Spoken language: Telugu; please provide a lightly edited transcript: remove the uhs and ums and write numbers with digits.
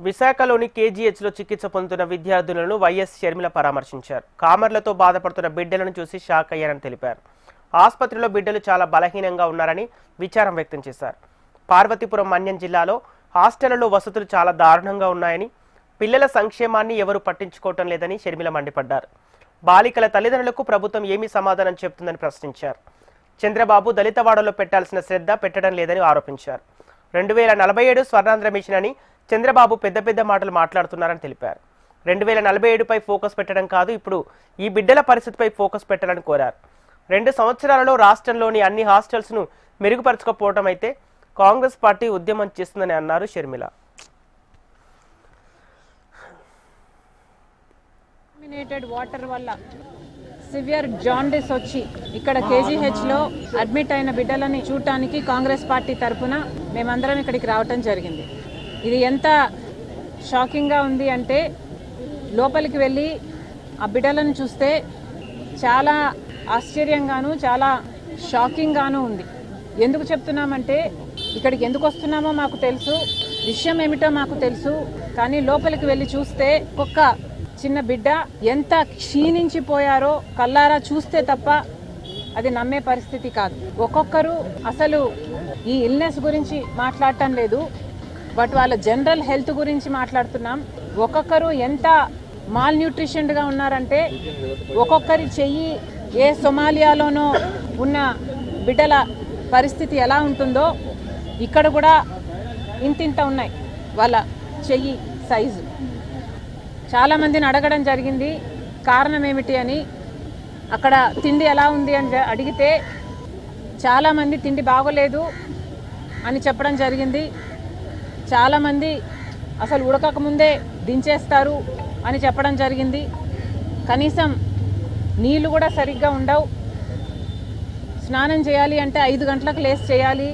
విశాఖలోని కేజీహెచ్లో చికిత్స పొందుతున్న విద్యార్థులను వైఎస్ షర్మిల పరామర్శించారు. కామర్లతో బాధపడుతున్న బిడ్డలను చూసి షాక్ అయ్యారని తెలిపారు. ఆసుపత్రిలో బిడ్డలు చాలా బలహీనంగా ఉన్నారని విచారం వ్యక్తం చేశారు. పార్వతీపురం మన్యం జిల్లాలో హాస్టళ్లలో వసతులు చాలా దారుణంగా ఉన్నాయని, పిల్లల సంక్షేమాన్ని ఎవరూ పట్టించుకోవటం లేదని షర్మిల మండిపడ్డారు. బాలికల తల్లిదండ్రులకు ప్రభుత్వం ఏమీ సమాధానం చెబుతుందని ప్రశ్నించారు. చంద్రబాబు దళితవాడలో పెట్టాల్సిన శ్రద్ధ పెట్టడం లేదని ఆరోపించారు. 2047 స్వర్ణాంధ్ర మిషన్ అని చంద్రబాబు పెద్ద పెద్ద మాటలు మాట్లాడుతున్నారని తెలిపారు. 2047పై ఫోకస్ పెట్టడం కాదు, ఇప్పుడు ఈ బిడ్డల పరిస్థితిపై ఫోకస్ పెట్టాలని కోరారు. 2 సంవత్సరాలలో రాష్ట్రంలోని అన్ని హాస్టల్స్ను మెరుగుపరచకపోవడం అయితే కాంగ్రెస్ పార్టీ ఉద్యమం చేస్తుందని అన్నారు షర్మిల. వాటర్ వల్ల సివియర్ జాండిస్ వచ్చి ఇక్కడ కేజీహెచ్లో అడ్మిట్ అయిన బిడ్డలని చూడటానికి కాంగ్రెస్ పార్టీ తరఫున మేమందరం ఇక్కడికి రావటం జరిగింది. ఇది ఎంత షాకింగ్గా ఉంది అంటే, లోపలికి వెళ్ళి ఆ బిడ్డలను చూస్తే చాలా ఆశ్చర్యంగాను చాలా షాకింగ్గాను ఉంది. ఎందుకు చెప్తున్నామంటే, ఇక్కడికి ఎందుకు వస్తున్నామో మాకు తెలుసు, విషయం ఏమిటో మాకు తెలుసు. కానీ లోపలికి వెళ్ళి చూస్తే ఒక్క చిన్న బిడ్డ ఎంత క్షీణించిపోయారో కల్లారా చూస్తే తప్ప అది నమ్మే పరిస్థితి కాదు. ఒక్కొక్కరు అసలు ఈ ఇల్నెస్ గురించి మాట్లాడటం లేదు, బట్ వాళ్ళ జనరల్ హెల్త్ గురించి మాట్లాడుతున్నాం. ఒక్కొక్కరు ఎంత మాల్ న్యూట్రిషన్గా ఉన్నారంటే, ఒక్కొక్కరి చెయ్యి ఏ సొమాలియాలోనో ఉన్న బిడ్డల పరిస్థితి ఎలా ఉంటుందో ఇక్కడ కూడా ఇంతింత ఉన్నాయి వాళ్ళ చెయ్యి సైజు. చాలామందిని అడగడం జరిగింది కారణం ఏమిటి అని. అక్కడ తిండి ఎలా ఉంది అని అడిగితే చాలామంది తిండి బాగోలేదు అని చెప్పడం జరిగింది. చాలామంది అసలు ఉడకకముందే దించేస్తారు అని చెప్పడం జరిగింది. కనీసం నీళ్ళు కూడా సరిగ్గా ఉండవు. స్నానం చేయాలి అంటే 5 గంటలకు లేచి చేయాలి.